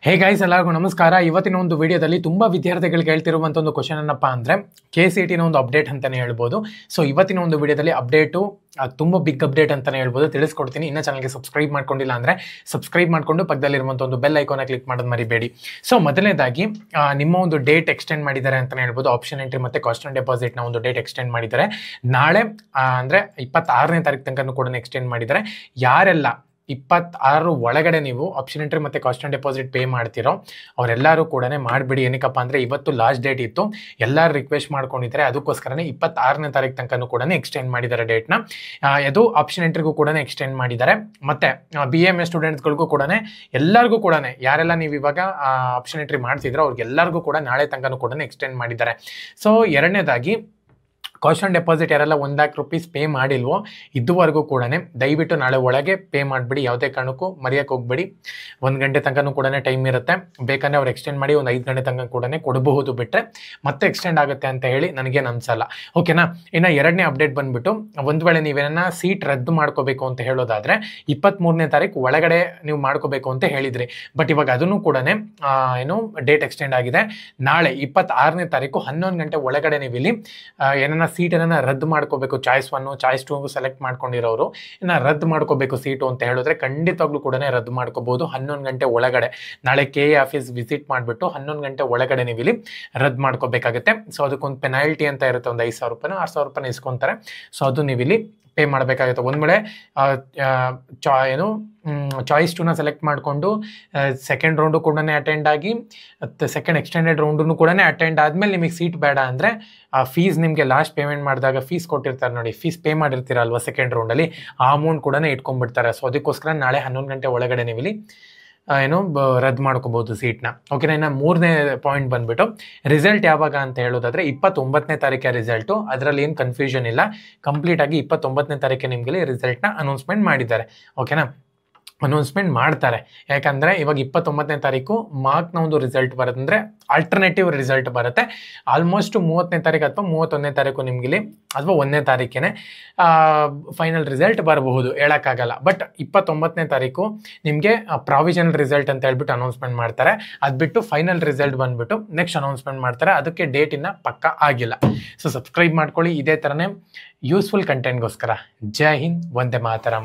Hey guys, ಎಲ್ಲರಿಗೂ ನಮಸ್ಕಾರ. ಇವತ್ತಿನ ಒಂದು ವಿಡಿಯೋದಲ್ಲಿ ತುಂಬ ವಿದ್ಯಾರ್ಥಿಗಳು ಕೇಳ್ತಿರುವಂಥ ಒಂದು ಕ್ವಶನ್ ಏನಪ್ಪ ಅಂದರೆ KCET ಒಂದು ಅಪ್ಡೇಟ್ ಅಂತಲೇ ಹೇಳ್ಬೋದು. ಸೊ ಇವತ್ತಿನ ಒಂದು ವಿಡಿಯೋದಲ್ಲಿ ಅಪ್ಡೇಟು ತುಂಬ ಬಿಗ್ ಅಪ್ಡೇಟ್ ಅಂತಲೇ ಹೇಳ್ಬೋದು, ತಿಳಿಸ್ಕೊಡ್ತೀನಿ. ಇನ್ನೂ ಚಾನಲ್ಗೆ ಸಬ್ಸ್ಕ್ರೈಬ್ ಮಾಡ್ಕೊಂಡಿಲ್ಲ ಅಂದರೆ ಸಬ್ಸ್ಕ್ರೈಬ್ ಮಾಡಿಕೊಂಡು ಪಕ್ಕದಲ್ಲಿರುವಂಥ ಒಂದು ಬೆಲ್ ಐಕಾನ ಕ್ಲಿಕ್ ಮಾಡೋದು ಮರಿಬೇಡಿ. ಸೊ ಮೊದಲನೇದಾಗಿ ನಿಮ್ಮ ಒಂದು ಡೇಟ್ ಎಕ್ಸ್ಟೆಂಡ್ ಮಾಡಿದ್ದಾರೆ ಅಂತಲೇ ಹೇಳ್ಬೋದು. ಆಪ್ಷನ್ ಎಂಟ್ರಿ ಮತ್ತು ಕಾಸ್ಟ್ ಆನ್ ಡೆಪಾಸಿಟ್ನ ಒಂದು ಡೇಟ್ ಎಕ್ಸ್ಟೆಂಡ್ ಮಾಡಿದ್ದಾರೆ. ನಾಳೆ ಅಂದರೆ 26ನೇ ತಾರೀಕು ತನಕ ಕೂಡ ಎಕ್ಸ್ಟೆಂಡ್ ಮಾಡಿದ್ದಾರೆ. ಯಾರೆಲ್ಲ 26 ಒಳಗಡೆ ನೀವು ಆಪ್ಷನ್ ಎಂಟ್ರಿ ಮತ್ತು ಕಾಸ್ಟ್ ಆನ್ ಡೆಪಾಸಿಟ್ ಪೇ ಮಾಡ್ತಿರೋ ಅವರೆಲ್ಲರೂ ಕೂಡ ಮಾಡಿಬಿಡಿ. ಏನಕ್ಕಪ್ಪ ಅಂದರೆ ಇವತ್ತು ಲಾಸ್ಟ್ ಡೇಟ್ ಇತ್ತು, ಎಲ್ಲರೂ ರಿಕ್ವೆಸ್ಟ್ ಮಾಡ್ಕೊಂಡಿದ್ದಾರೆ. ಅದಕ್ಕೋಸ್ಕರನೇ 26ನೇ ತಾರೀಕು ತನಕ ಕೂಡ ಎಕ್ಸ್ಟೆಂಡ್ ಮಾಡಿದ್ದಾರೆ ಡೇಟ್ನ. ಅದು ಆಪ್ಷನ್ ಎಂಟ್ರಿಗೂ ಕೂಡ ಎಕ್ಸ್ಟೆಂಡ್ ಮಾಡಿದ್ದಾರೆ. ಮತ್ತು BMA ಸ್ಟೂಡೆಂಟ್ಸ್ಗಳಿಗೂ ಕೂಡ ಎಲ್ಲರಿಗೂ ಕೂಡ ಯಾರೆಲ್ಲ ನೀವು ಇವಾಗ ಆಪ್ಷನ್ ಎಂಟ್ರಿ ಮಾಡ್ತಿದ್ರೋ ಅವ್ರಿಗೆಲ್ಲರಿಗೂ ಕೂಡ ನಾಳೆ ತನಕ ಕೂಡ ಎಕ್ಸ್ಟೆಂಡ್ ಮಾಡಿದ್ದಾರೆ. ಸೊ ಎರಡನೇದಾಗಿ ಕಾಸ್ಟ್ ಆನ್ ಡೆಪಾಸಿಟ್ ಯಾರೆಲ್ಲ ₹1,00,000 ಪೇ ಮಾಡಿಲ್ವೋ ಇದುವರೆಗೂ ಕೂಡ ದಯವಿಟ್ಟು ನಾಳೆ ಒಳಗೆ ಪೇ ಮಾಡಿಬಿಡಿ. ಯಾವುದೇ ಕಾರಣಕ್ಕೂ ಮರೆಯೋಕ್ಕೆ ಹೋಗ್ಬೇಡಿ. 1 ಗಂಟೆ ತನಕ ಕೂಡ ಟೈಮ್ ಇರುತ್ತೆ. ಬೇಕಂದರೆ ಅವ್ರು ಎಕ್ಸ್ಟೆಂಡ್ ಮಾಡಿ ಒಂದು 5 ಗಂಟೆ ತನಕ ಕೂಡ ಕೊಡಬಹುದು. ಬಿಟ್ಟರೆ ಮತ್ತೆ ಎಕ್ಸ್ಟೆಂಡ್ ಆಗುತ್ತೆ ಅಂತ ಹೇಳಿ ನನಗೇನು ಅನಿಸಲ್ಲ. ಓಕೆನಾ? ಇನ್ನು ಎರಡನೇ ಅಪ್ಡೇಟ್ ಬಂದುಬಿಟ್ಟು, ಒಂದು ವೇಳೆ ನೀವೇನ ಸೀಟ್ ರದ್ದು ಮಾಡ್ಕೋಬೇಕು ಅಂತ ಹೇಳೋದಾದರೆ 23ನೇ ತಾರೀಕು ಒಳಗಡೆ ನೀವು ಮಾಡ್ಕೋಬೇಕು ಅಂತ ಹೇಳಿದ್ರಿ. ಬಟ್ ಇವಾಗ ಅದನ್ನು ಕೂಡ ಡೇಟ್ ಎಕ್ಸ್ಟೆಂಡ್ ಆಗಿದೆ. ನಾಳೆ 26ನೇ ತಾರೀಕು 11 ಗಂಟೆ ಒಳಗಡೆ ನೀವು ಇಲ್ಲಿ ಏನನ್ನ ಸೀಟನ್ನು ರದ್ದು ಮಾಡ್ಕೋಬೇಕು. ಚಾಯ್ಸ್ 1 ಚಾಯ್ಸ್ 2 ಸೆಲೆಕ್ಟ್ ಮಾಡ್ಕೊಂಡಿರೋರು ಇನ್ನು ರದ್ದು ಮಾಡ್ಕೋಬೇಕು ಸೀಟು ಅಂತ ಹೇಳಿದ್ರೆ ಖಂಡಿತವಾಗ್ಲೂ ಕೂಡ ರದ್ದು ಮಾಡ್ಕೋಬಹುದು 11 ಗಂಟೆ ಒಳಗಡೆ. ನಾಳೆ KA ಆಫೀಸ್ ವಿಸಿಟ್ ಮಾಡಿಬಿಟ್ಟು 11 ಗಂಟೆ ಒಳಗಡೆ ನೀವು ಇಲ್ಲಿ ರದ್ದು ಮಾಡ್ಕೋಬೇಕಾಗುತ್ತೆ. ಸೊ ಅದಕ್ಕೊಂದು ಪೆನಾಲ್ಟಿ ಅಂತ ಇರುತ್ತೆ, ಒಂದು ₹5,000 ₹6,000 ಇಸ್ಕೊತಾರೆ. ಸೊ ಅದು ನೀವು ಇಲ್ಲಿ ಪೇ ಮಾಡಬೇಕಾಗುತ್ತೆ. ಒಂದು ವೇಳೆ ಚಾಯ್ಸ್ 2ನ ಸೆಲೆಕ್ಟ್ ಮಾಡಿಕೊಂಡು ಸೆಕೆಂಡ್ ರೌಂಡು ಕೂಡ ಅಟೆಂಡ್ ಆಗಿ ಸೆಕೆಂಡ್ ಎಕ್ಸ್ಟೆಂಡೆಡ್ ರೌಂಡನ್ನು ಕೂಡ ಅಟೆಂಡ್ ಆದಮೇಲೆ ನಿಮಗೆ ಸೀಟ್ ಬೇಡ ಅಂದರೆ ಆ ಫೀಸ್ ನಿಮಗೆ ಲಾಸ್ಟ್ ಪೇಮೆಂಟ್ ಮಾಡಿದಾಗ ಫೀಸ್ ಕೊಟ್ಟಿರ್ತಾರೆ ನೋಡಿ, ಫೀಸ್ ಪೇ ಮಾಡಿರ್ತೀರಲ್ವ ಸೆಕೆಂಡ್ ರೌಂಡಲ್ಲಿ, ಆ ಅಮೌಂಟ್ ಕೂಡ ಇಟ್ಕೊಂಡ್ಬಿಡ್ತಾರೆ. ಸೊ ಅದಕ್ಕೋಸ್ಕರ ನಾಳೆ 11 ಗಂಟೆ ಒಳಗಡೆ ನೀವು ಇಲ್ಲಿ ರದ್ದು ಮಾಡ್ಕೋಬಹುದು ಸೀಟ್ನ. ಓಕೆನಾ? ಇನ್ನು ಮೂರನೇ ಪಾಯಿಂಟ್ ಬಂದ್ಬಿಟ್ಟು ರಿಸಲ್ಟ್ ಯಾವಾಗ ಅಂತ ಹೇಳೋದಾದ್ರೆ 29ನೇ ತಾರೀಕೆ ರಿಸಲ್ಟು. ಅದರಲ್ಲಿ ಏನು ಕನ್ಫ್ಯೂಷನ್ ಇಲ್ಲ. ಕಂಪ್ಲೀಟ್ ಆಗಿ 29ನೇ ತಾರೀಕೆ ನಿಮಗೆ ರಿಸಲ್ಟ್ನ ಅನೌನ್ಸ್ಮೆಂಟ್ ಮಾಡಿದ್ದಾರೆ. ಓಕೆನಾ? ಅನೌನ್ಸ್ಮೆಂಟ್ ಮಾಡ್ತಾರೆ. ಯಾಕಂದರೆ ಇವಾಗ 29ನೇ ತಾರೀಕು ಮಾರ್ಕ್ನ ಒಂದು ರಿಸಲ್ಟ್ ಬರುತ್ತೆ, ಅಂದರೆ ಆಲ್ಟರ್ನೇಟಿವ್ ರಿಸಲ್ಟ್ ಬರುತ್ತೆ. ಆಲ್ಮೋಸ್ಟ್ 30ನೇ ತಾರೀಕು ಅಥವಾ 31ನೇ ತಾರೀಕು ನಿಮಗಿಲ್ಲಿ ಅಥವಾ 1ನೇ ತಾರೀಕೇ ಫೈನಲ್ ರಿಸಲ್ಟ್ ಬರಬಹುದು, ಹೇಳೋಕ್ಕಾಗಲ್ಲ. ಬಟ್ 29ನೇ ತಾರೀಕು ನಿಮಗೆ ಪ್ರಾವಿಷನಲ್ ರಿಸಲ್ಟ್ ಅಂತ ಹೇಳ್ಬಿಟ್ಟು ಅನೌನ್ಸ್ಮೆಂಟ್ ಮಾಡ್ತಾರೆ. ಅದು ಬಿಟ್ಟು ಫೈನಲ್ ರಿಸಲ್ಟ್ ಬಂದುಬಿಟ್ಟು ನೆಕ್ಸ್ಟ್ ಅನೌನ್ಸ್ಮೆಂಟ್ ಮಾಡ್ತಾರೆ. ಅದಕ್ಕೆ ಡೇಟ್ ಇನ್ನು ಪಕ್ಕ ಆಗಿಲ್ಲ. ಸೊ ಸಬ್ಸ್ಕ್ರೈಬ್ ಮಾಡ್ಕೊಳ್ಳಿ ಇದೇ ಥರನೇ ಯೂಸ್ಫುಲ್ ಕಂಟೆಂಟ್ಗೋಸ್ಕರ. ಜೈ ಹಿಂದ್, ವಂದೇ ಮಾತರಂ.